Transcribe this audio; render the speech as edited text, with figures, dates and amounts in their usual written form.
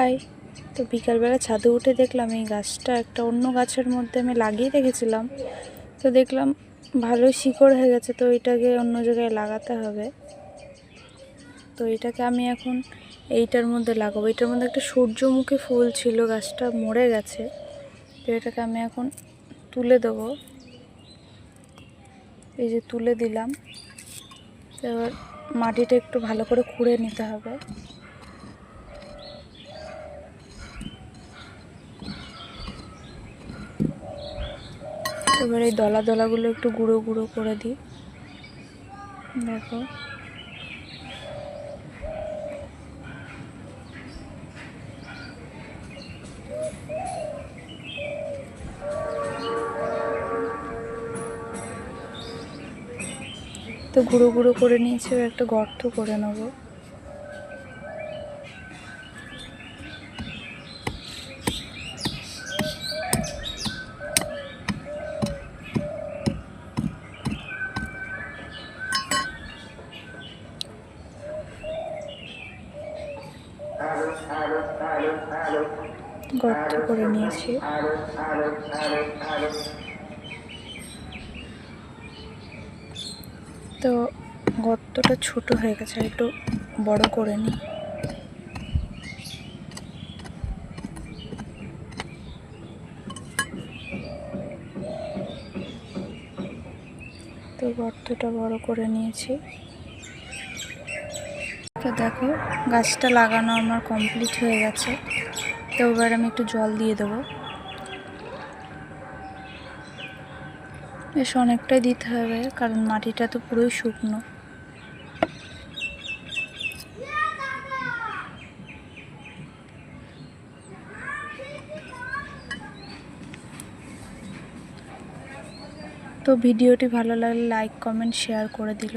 High. তো বিকালবেলা ছাদে উঠে দেখলাম এই গাছটা একটা অন্য গাছের মধ্যে আমি লাগিয়ে রেখেছিলাম, তো দেখলাম ভালোই শিকড় হয়ে গেছে। তো এটাকে অন্য জায়গায় লাগাতে হবে। তো এটাকে আমি এখন এইটার মধ্যে লাগাবো। এটার মধ্যে একটা সূর্যমুখী ফুল ছিল, গাছটা মরে গেছে। তো এটাকে আমি এখন তুলে দেবো। এই যে তুলে দিলাম। এবার মাটিটা একটু ভালো করে খুঁড়ে নিতে হবে। এবার এই দলাগুলো একটু গুঁড়ো গুঁড়ো করে দিই। দেখো, তো গুঁড়ো গুঁড়ো করে নিয়েছি। এবার একটা গর্ত করে নেবো। গর্ত করে নিয়েছি। তো গর্তটা ছোট হয়ে গেছে, একটু বড় করে নিই। তো গর্তটা বড় করে নিয়েছি। তো দেখো, গাছটা লাগানো আমার কমপ্লিট হয়ে গেছে। তো এবার আমি একটু জল দিয়ে দেবো। বেশ অনেকটাই দিতে হবে, কারণ মাটিটা তো পুরোই শুকনো। তো ভিডিওটি ভালো লাগলে লাইক, কমেন্ট, শেয়ার করে দিল।